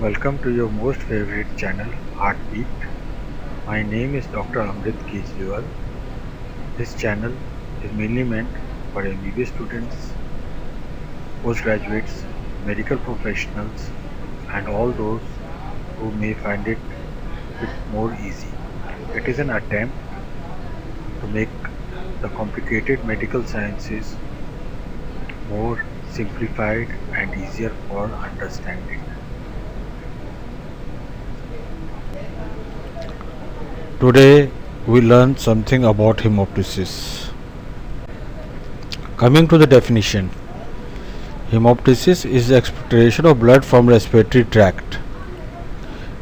Welcome to your most favorite channel, Heartbeat. My name is Dr. Amrit Kejriwal. This channel is mainly meant for MBBS students, postgraduates, medical professionals, and all those who may find it a bit more easy. It is an attempt to make the complicated medical sciences more simplified and easier for understanding. Today we learn something about hemoptysis. Coming to the definition, hemoptysis is the expiration of blood from respiratory tract.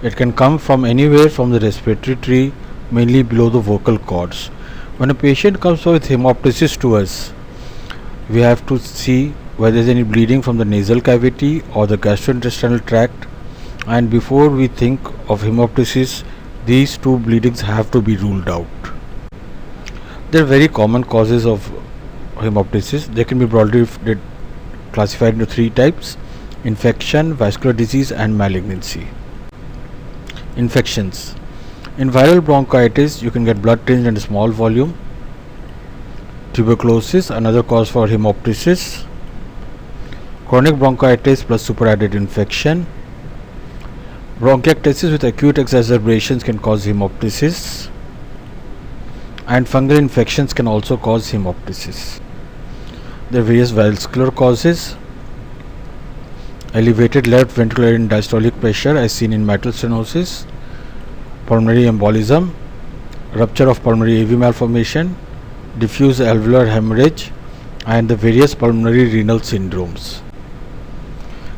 It can come from anywhere from the respiratory tree, mainly below the vocal cords. When a patient comes with hemoptysis to us, we have to see whether there is any bleeding from the nasal cavity or the gastrointestinal tract, and before we think of hemoptysis, these two bleedings have to be ruled out. There are very common causes of hemoptysis. They can be broadly classified into three types: infection, vascular disease, and malignancy. Infections. In viral bronchitis, you can get blood tinged and small volume. Tuberculosis, another cause for hemoptysis. Chronic bronchitis plus superadded infection. Bronchiectasis with acute exacerbations can cause hemoptysis. And fungal infections can also cause hemoptysis. There are various vascular causes. Elevated left ventricular diastolic pressure as seen in mitral stenosis, pulmonary embolism, rupture of pulmonary AV malformation, diffuse alveolar hemorrhage, and the various pulmonary renal syndromes.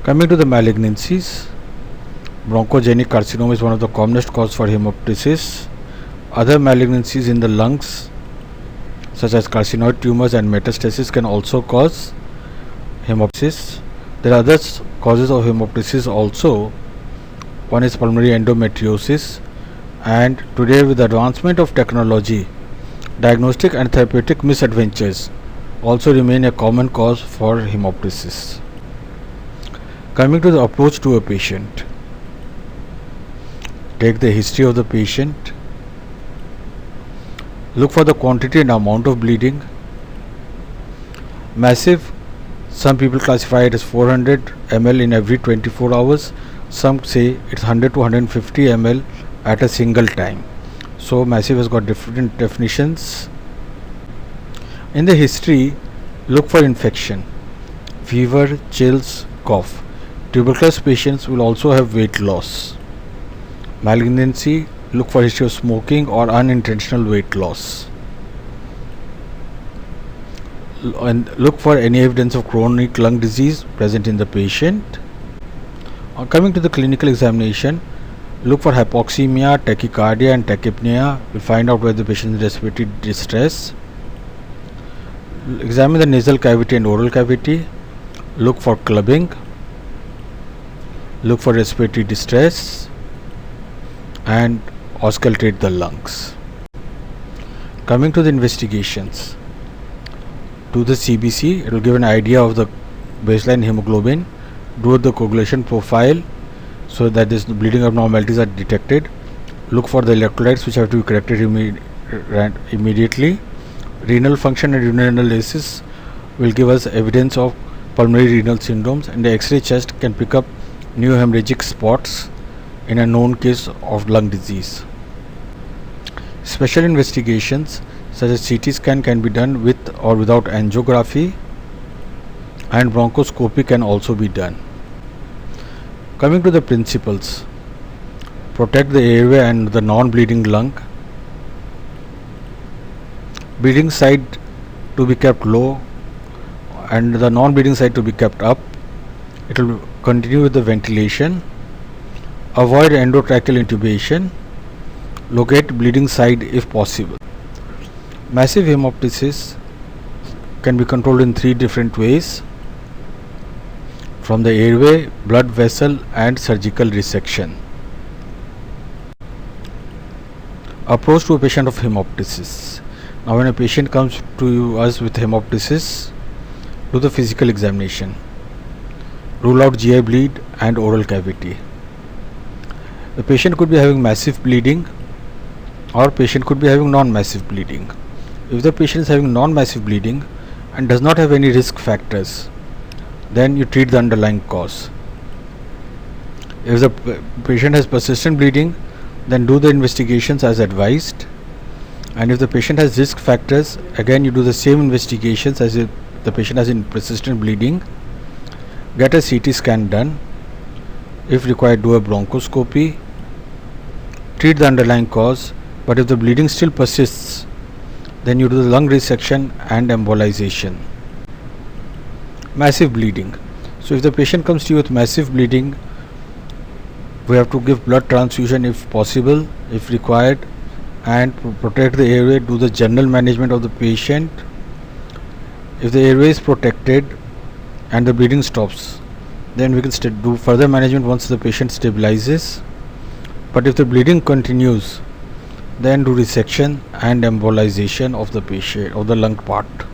Coming to the malignancies, bronchogenic carcinoma is one of the commonest causes for hemoptysis. Other malignancies in the lungs, such as carcinoid tumors and metastasis, can also cause hemoptysis. There are other causes of hemoptysis also. One is pulmonary endometriosis, and today with the advancement of technology, diagnostic and therapeutic misadventures also remain a common cause for hemoptysis. Coming to the approach to a patient, take the history of the patient, look for the quantity and amount of bleeding. Massive, some people classify it as 400 ml in every 24 hours. Some say it's 100 to 150 ml at a single time. So massive has got different definitions. In the history, look for infection, fever, chills, cough. Tuberculosis patients will also have weight loss. Malignancy, look for history of smoking or unintentional weight loss. And look for any evidence of chronic lung disease present in the patient. Coming to the clinical examination, look for hypoxemia, tachycardia and tachypnea. We'll find out whether the patient is respiratory distress. Examine the nasal cavity and oral cavity. Look for clubbing. Look for respiratory distress and auscultate the lungs. Coming to the investigations, do the CBC. It will give an idea of the baseline hemoglobin. Do the coagulation profile so that this bleeding abnormalities are detected. Look for the electrolytes which have to be corrected immediately. Renal function and renal analysis will give us evidence of pulmonary renal syndromes, and the X-ray chest can pick up new hemorrhagic spots in a known case of lung disease. Special investigations such as CT scan can be done with or without angiography, and bronchoscopy can also be done. Coming to the principles, protect the airway and the non-bleeding lung. Bleeding side to be kept low and the non-bleeding side to be kept up. It will continue with the ventilation. Avoid endotracheal intubation. Locate bleeding side if possible. Massive hemoptysis can be controlled in three different ways: from the airway, blood vessel, and surgical resection. Approach to a patient of hemoptysis. Now, when a patient comes to us with hemoptysis, do the physical examination. Rule out GI bleed and oral cavity. The patient could be having massive bleeding, or patient could be having non-massive bleeding. If the patient is having non-massive bleeding and does not have any risk factors, then you treat the underlying cause. If the patient has persistent bleeding, then do the investigations as advised. And if the patient has risk factors, again you do the same investigations as if the patient has in persistent bleeding. Get a CT scan done. If required, do a bronchoscopy. Treat the underlying cause. But if the bleeding still persists, then you do the lung resection and embolization. Massive bleeding. So if the patient comes to you with massive bleeding, we have to give blood transfusion if possible, if required, and protect the airway. Do the general management of the patient. If the airway is protected and the bleeding stops, then we can do further management once the patient stabilizes. But if the bleeding continues, then do resection and embolization of the patient, of the lung part.